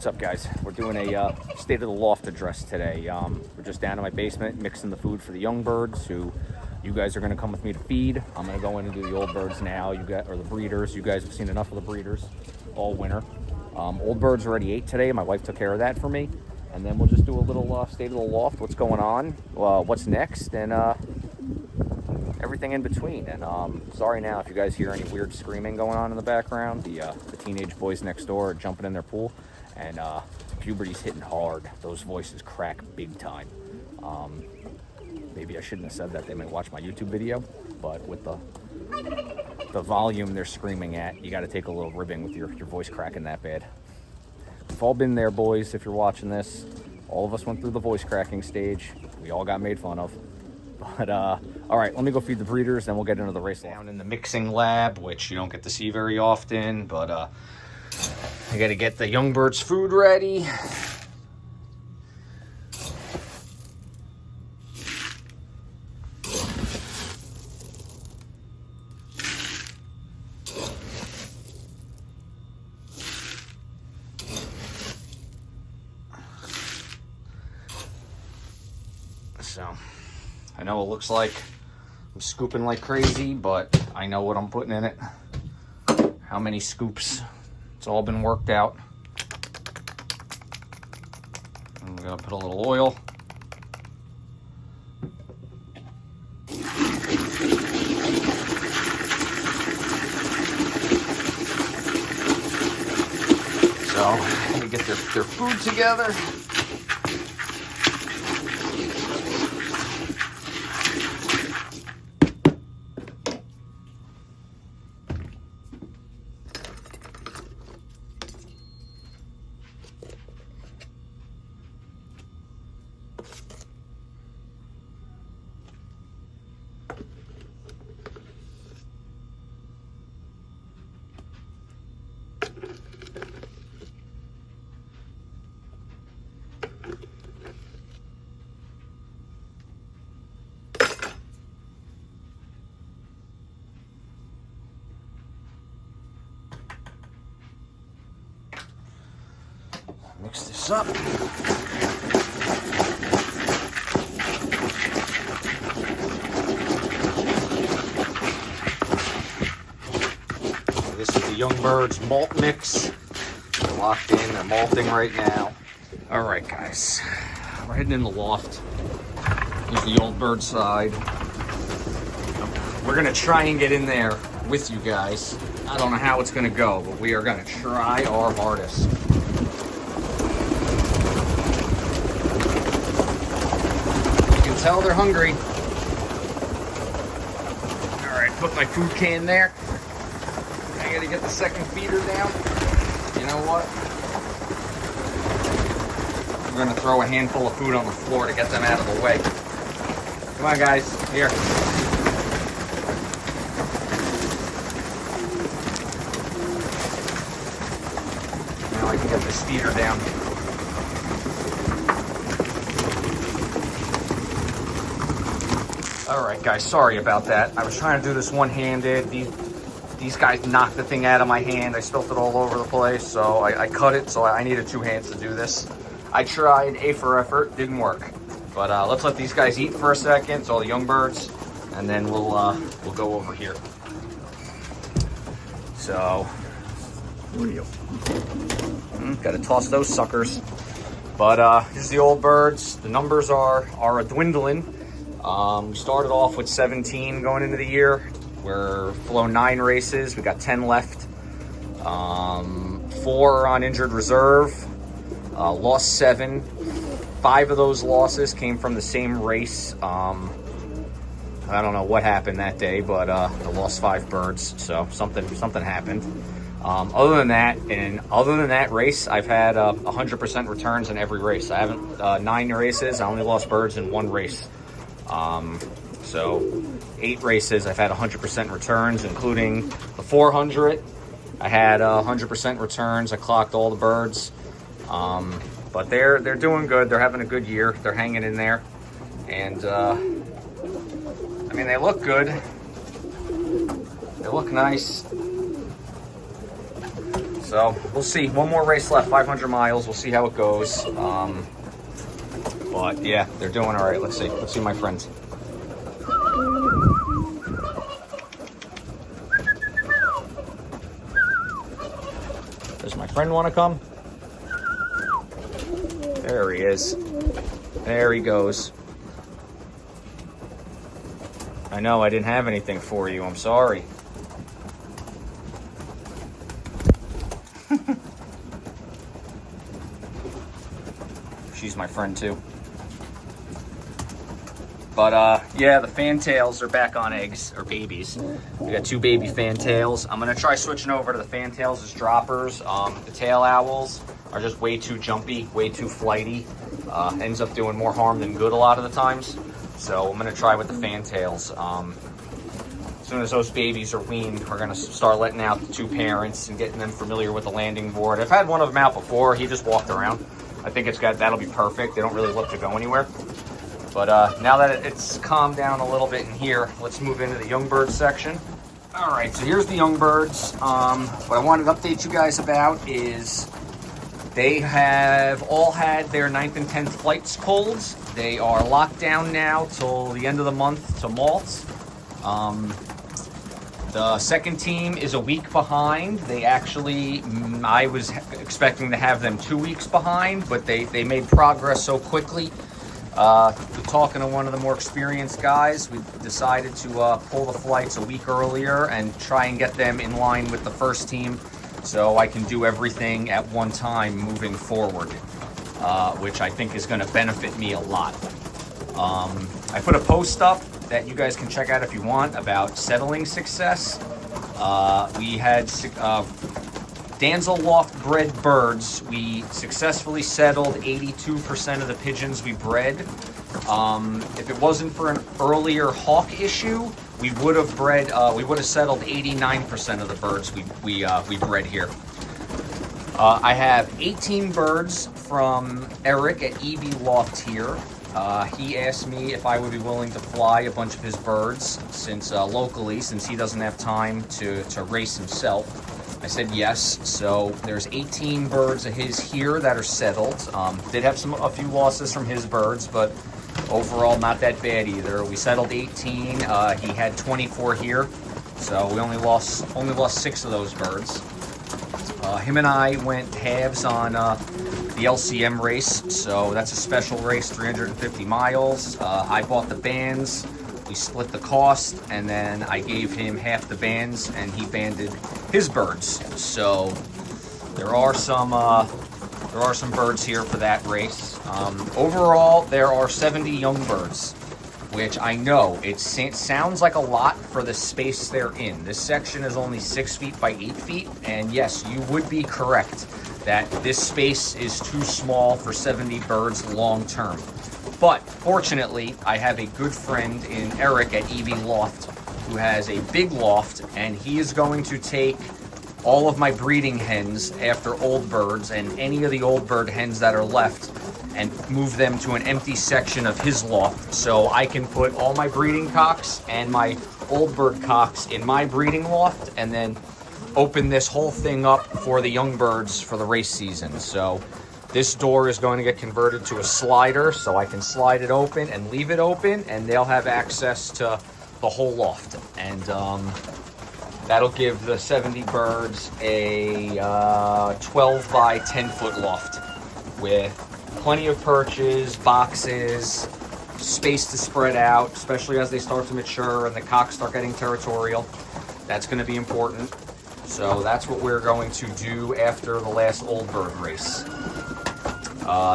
What's up, guys? We're doing a state of the loft address today. We're just down in my basement mixing the food for the young birds who you guys are going to come with me to feed. I'm going to go in and do the old birds now, or the breeders. You guys have seen enough of the breeders all winter. Old birds already ate today. My wife took care of that for me. And then we'll just do a little state of the loft, what's going on, what's next, and everything in between. And sorry now if you guys hear any weird screaming going on in the background. The teenage boys next door are jumping in their pool, and puberty's hitting hard. Those voices crack big time. Maybe I shouldn't have said that. They might watch my YouTube video, but with the volume they're screaming at, you got to take a little ribbing with your voice cracking that bad. We've all been there, boys. If you're watching this, all of us went through the voice cracking stage. We all got made fun of. But all right, let me go feed the breeders, then we'll get into the race. Down in the mixing lab, which you don't get to see very often, but I got to get the young birds' food ready. So, I know it looks like I'm scooping like crazy, but I know what I'm putting in it. How many scoops? It's all been worked out. I'm gonna put a little oil. So, they get their food together. Mix this up. This is the young birds malt mix. They're locked in, they're malting right now. All right, guys, we're heading in the loft. Here's the old bird side. We're gonna try and get in there with you guys. I don't know how it's gonna go, but we are gonna try our hardest. Tell they're hungry. All right, put my food can there. I gotta get the second feeder down. You know what? I'm gonna throw a handful of food on the floor to get them out of the way. Come on, guys, here. Now I can get this feeder down. All right, guys, sorry about that. I was trying to do this one-handed. These guys knocked the thing out of my hand. I spilled it all over the place, so I cut it, so I needed two hands to do this. I tried, A for effort, didn't work. But let's let these guys eat for a second. It's all the young birds, and then we'll go over here. So, what are you? Gotta toss those suckers. But here's the old birds. The numbers are dwindling. We started off with 17 going into the year. We're flown 9 races. We got 10 left. 4 are on injured reserve. Lost 7. 5 of those losses came from the same race. I don't know what happened that day, but I lost 5 birds. So something happened. Other than that race, I've had 100% returns in every race. I haven't 9 races. I only lost birds in 1 race. So 8 races, I've had 100% returns, including the 400. I had 100% returns. I clocked all the birds. But they're doing good. They're having a good year. They're hanging in there. And, I mean, they look good. They look nice. So we'll see. One more race left, 500 miles. We'll see how it goes. But yeah, they're doing all right. Let's see. Let's see my friends. Does my friend want to come? There he is. There he goes. I know I didn't have anything for you. I'm sorry. She's my friend too. But yeah, the fantails are back on eggs, or babies. We got 2 baby fantails. I'm gonna try switching over to the fantails as droppers. The tail owls are just way too jumpy, way too flighty. Ends up doing more harm than good a lot of the times. So I'm gonna try with the fantails. As soon as those babies are weaned, we're gonna start letting out the 2 parents and getting them familiar with the landing board. I've had one of them out before. He just walked around. I think that'll be perfect. They don't really look to go anywhere. But now that it's calmed down a little bit in here, let's move into the young bird section. All right, so here's the young birds. What I wanted to update you guys about is they have all had their 9th and 10th flights pulled. They are locked down now till the end of the month to molt. The second team is a week behind. They actually, I was expecting to have them 2 weeks behind, but they made progress so quickly. Talking to one of the more experienced guys, we decided to pull the flights a week earlier and try and get them in line with the first team so I can do everything at one time moving forward, which I think is going to benefit me a lot. I put a post up that you guys can check out if you want about settling success. We had Danza Loft bred birds. We successfully settled 82% of the pigeons we bred. If it wasn't for an earlier hawk issue, we would have settled 89% of the birds we bred here. I have 18 birds from Eric at Loft here. He asked me if I would be willing to fly a bunch of his birds locally, since he doesn't have time to race himself. I said yes. So there's 18 birds of his here that are settled. Did have a few losses from his birds, but overall not that bad either. We settled 18. He had 24 here, so we only lost 6 of those birds. Him and I went halves on the LCM race, so that's a special race, 350 miles. I bought the bands, we split the cost, and then I gave him half the bands, and he banded his birds. So there are some birds here for that race. Overall, there are 70 young birds, which I know it sounds like a lot for the space they're in. This section is only 6 feet by 8 feet, and yes, you would be correct that this space is too small for 70 birds long term. But fortunately, I have a good friend in Eric at Loft who has a big loft, and he is going to take all of my breeding hens after old birds and any of the old bird hens that are left and move them to an empty section of his loft, so I can put all my breeding cocks and my old bird cocks in my breeding loft, and then open this whole thing up for the young birds for the race season. So this door is going to get converted to a slider, so I can slide it open and leave it open, and they'll have access to the whole loft. And that'll give the 70 birds a 12 by 10 foot loft with plenty of perches, boxes, space to spread out, especially as they start to mature and the cocks start getting territorial. That's going to be important. So that's what we're going to do after the last old bird race.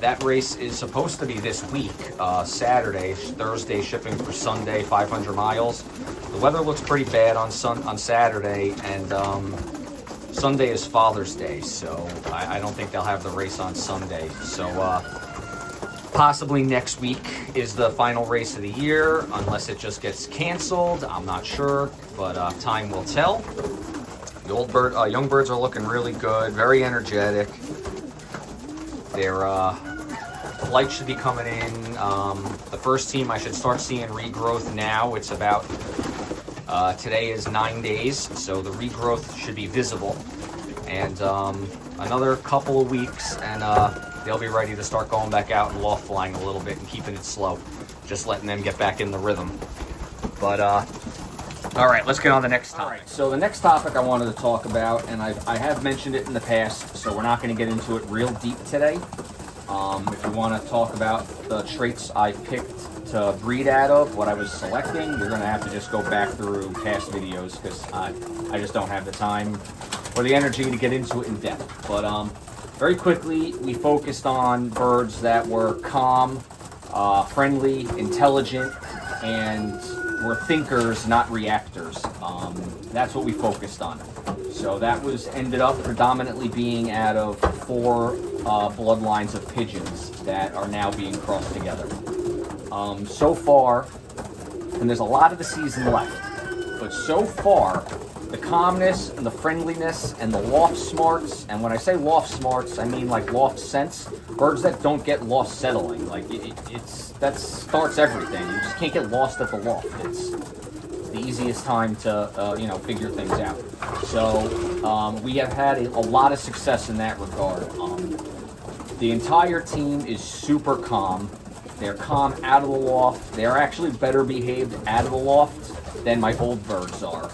That race is supposed to be this week, Saturday, Thursday shipping for Sunday, 500 miles. The weather looks pretty bad on Saturday, and Sunday is Father's Day, so I don't think they'll have the race on Sunday. So possibly next week is the final race of the year, unless it just gets canceled. I'm not sure, but time will tell. The young birds are looking really good, very energetic. Their flight should be coming in. The first team, I should start seeing regrowth now. It's about, today is 9 days, so the regrowth should be visible. And another couple of weeks, and they'll be ready to start going back out and loft flying a little bit and keeping it slow. Just letting them get back in the rhythm. But, all right, let's get on the next topic. Right, so the next topic I wanted to talk about, and I have mentioned it in the past, so we're not going to get into it real deep today. If you want to talk about the traits I picked to breed out of, what I was selecting, you're going to have to just go back through past videos, because I just don't have the time or the energy to get into it in depth. But very quickly, we focused on birds that were calm, friendly, intelligent, and were thinkers, not reactors. That's what we focused on. So that was ended up predominantly being out of 4 bloodlines of pigeons that are now being crossed together. So far, and there's a lot of the season left, but so far, the calmness and the friendliness and the loft smarts, and when I say loft smarts, I mean like loft sense, birds that don't get lost settling. Like that starts everything. You just can't get lost at the loft. It's the easiest time to figure things out. So we have had a lot of success in that regard. The entire team is super calm. They're calm out of the loft. They're actually better behaved out of the loft than my old birds are.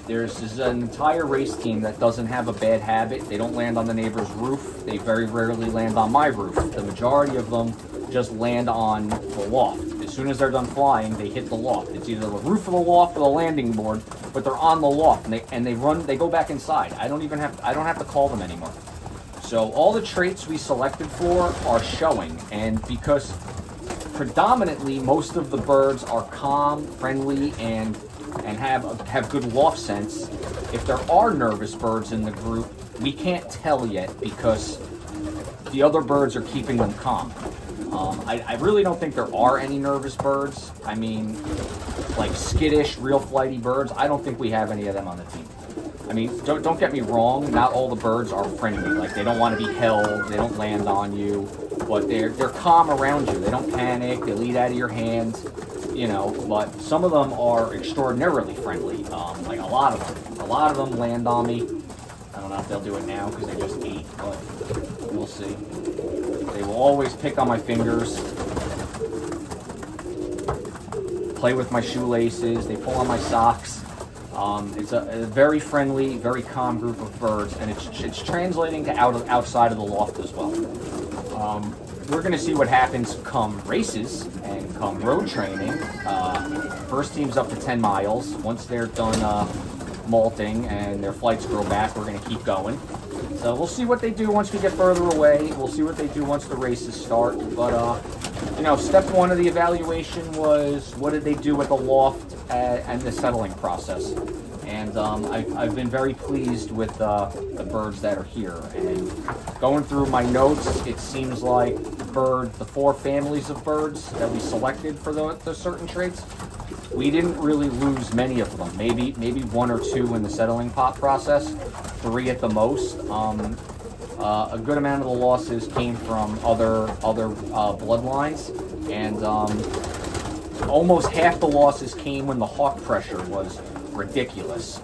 There's an entire race team that doesn't have a bad habit. They don't land on the neighbor's roof. They very rarely land on my roof. The majority of them just land on the loft. As soon as they're done flying, they hit the loft. It's either the roof of the loft or the landing board, but they're on the loft and they go back inside. I don't have to call them anymore. So all the traits we selected for are showing, and because predominantly most of the birds are calm, friendly, and have good loft sense, if there are nervous birds in the group, we can't tell yet because the other birds are keeping them calm. I really don't think there are any nervous birds. I mean, like skittish, real flighty birds, I don't think we have any of them on the team. I mean, don't get me wrong, not all the birds are friendly. Like, they don't want to be held, they don't land on you, but they're calm around you. They don't panic, they'll eat out of your hand, but some of them are extraordinarily friendly. Like a lot of them land on me. I don't know if they'll do it now because they just ate, but we'll see. They will always pick on my fingers, play with my shoelaces, they pull on my socks. It's a very friendly, very calm group of birds, and it's translating to outside of the loft as well. We're going to see what happens come races and come road training. First team's up to 10 miles. Once they're done molting and their flights grow back, we're going to keep going. So we'll see what they do once we get further away. We'll see what they do once the races start. But, step 1 of the evaluation was what did they do at the loft and the settling process. And I've been very pleased with the birds that are here. And going through my notes, it seems like the 4 families of birds that we selected for the certain traits, we didn't really lose many of them. Maybe 1 or 2 in the settling pot process, 3 at the most. A good amount of the losses came from other bloodlines, and almost half the losses came when the hawk pressure was ridiculous.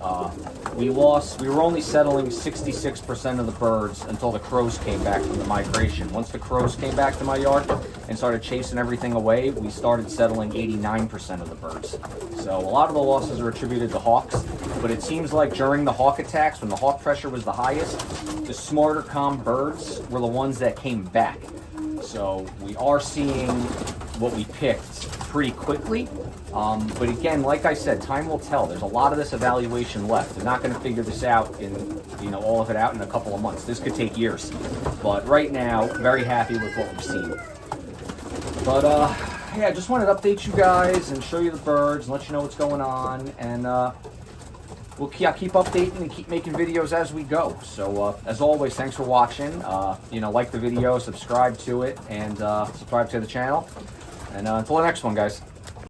We were only settling 66% of the birds until the crows came back from the migration. Once the crows came back to my yard and started chasing everything away, we started settling 89% of the birds. So a lot of the losses are attributed to hawks, but it seems like during the hawk attacks, when the hawk pressure was the highest, the smarter, calm birds were the ones that came back. So we are seeing what we picked pretty quickly. But again, like I said, time will tell. There's a lot of this evaluation left. They're not going to figure this out all of it out in a couple of months. This could take years. But right now, very happy with what we've seen. But yeah, I just wanted to update you guys and show you the birds and let you know what's going on. And I'll keep updating and keep making videos as we go. So as always, thanks for watching. Like the video, subscribe to it, and subscribe to the channel. And until the next one, guys.